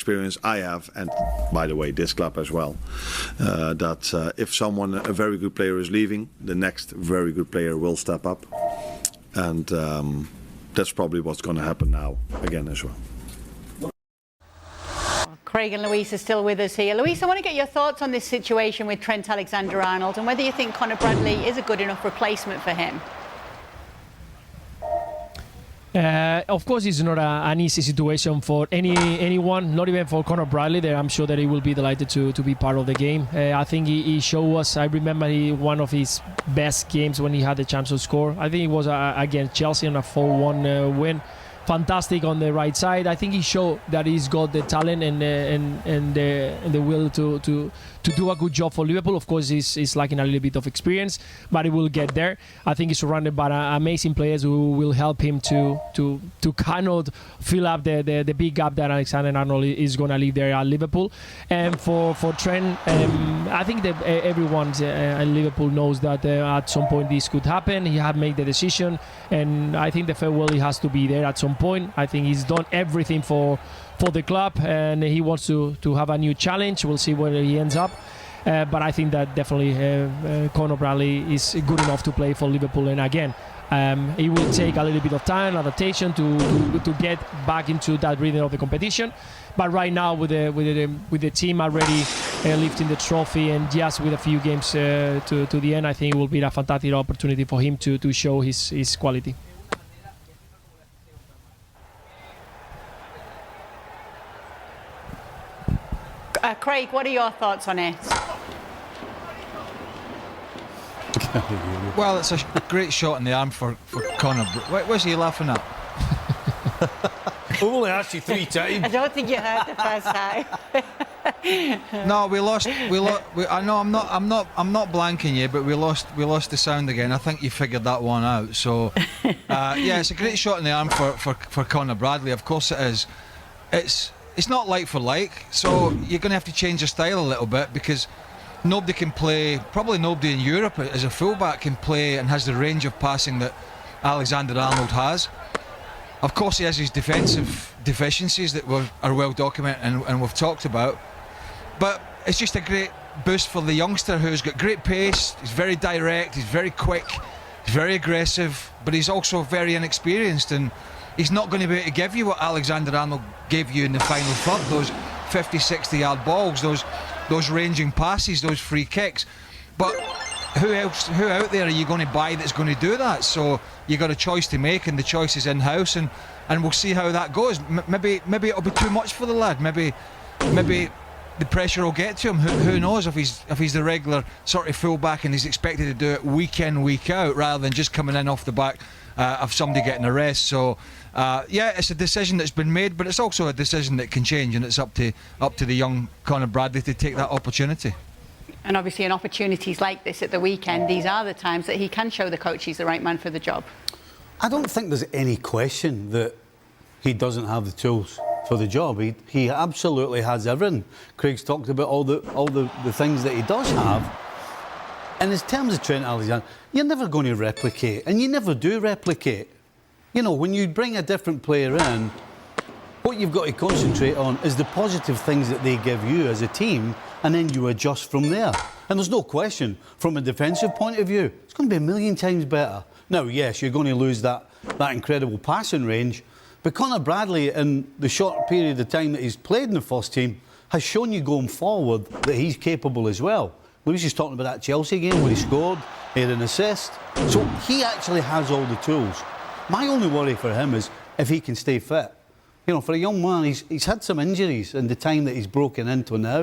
experience I have, and by the way, this club as well, that if a very good player is leaving, the next very good player will step up, and that's probably what's going to happen now again as well. Craig and Louise are still with us here. Louise, I want to get your thoughts on this situation with Trent Alexander-Arnold and whether you think Conor Bradley is a good enough replacement for him. Of course, it's not an easy situation for anyone, not even for Conor Bradley. There, I'm sure that he will be delighted to be part of the game. I think he showed us. I remember one of his best games when he had the chance to score. I think it was against Chelsea on a 4-1 win. Fantastic on the right side. I think he showed that he's got the talent and the will to do a good job for Liverpool. Of course, he's lacking a little bit of experience, but he will get there. I think he's surrounded by amazing players who will help him to kind of fill up the big gap that Alexander-Arnold is going to leave there at Liverpool. And for Trent, I think that everyone at Liverpool knows that at some point this could happen. He had made the decision, and I think the farewell he has to be there at some point. I think he's done everything for the club, and he wants to have a new challenge. We'll see where he ends up. But I think that definitely Conor Bradley is good enough to play for Liverpool. And again, it will take a little bit of time, adaptation to get back into that rhythm of the competition. But right now, with the team already lifting the trophy and just with a few games to the end, I think it will be a fantastic opportunity for him to show his quality. Craig, what are your thoughts on it? Well, it's a great shot in the arm for Conor. What's he laughing at? We've only asked you 3 times. I don't think you heard the first time. No, we lost. I know I'm not blanking you, but we lost the sound again. I think you figured that one out. So yeah, it's a great shot in the arm for Conor Bradley. Of course it is. It's not like for like, so you're going to have to change your style a little bit, because nobody can play, probably nobody in Europe as a fullback can play and has the range of passing that Alexander-Arnold has. Of course he has his defensive deficiencies that are well documented and we've talked about, but it's just a great boost for the youngster who's got great pace. He's very direct, he's very quick, he's very aggressive, but he's also very inexperienced, and he's not going to be able to give you what Alexander-Arnold gave you in the final third, those 50-60 yard balls, those ranging passes, those free kicks. But who out there are you going to buy that's going to do that? So you got a choice to make, and the choice is in-house, and we'll see how that goes. Maybe it'll be too much for the lad. Maybe the pressure will get to him. Who knows if he's the regular sort of fullback and he's expected to do it week in, week out, rather than just coming in off the back of somebody getting a rest. So yeah, it's a decision that's been made, but it's also a decision that can change, and it's up to the young Conor Bradley to take that opportunity. And obviously in opportunities like this at the weekend, these are the times that he can show the coach he's the right man for the job. I don't think there's any question that he doesn't have the tools for the job. He absolutely has everything. Craig's talked about all the things that he does have. And in terms of Trent Alexander, you're never going to replicate, and you never do replicate. You know, when you bring a different player in, what you've got to concentrate on is the positive things that they give you as a team, and then you adjust from there. And there's no question, from a defensive point of view, it's going to be a million times better. Now, yes, you're going to lose that incredible passing range, but Conor Bradley, in the short period of time that he's played in the first team, has shown you going forward that he's capable as well. Louise is talking about that Chelsea game where he scored, he had an assist. So he actually has all the tools. My only worry for him is if he can stay fit. You know, for a young man, he's had some injuries in the time that he's broken into now.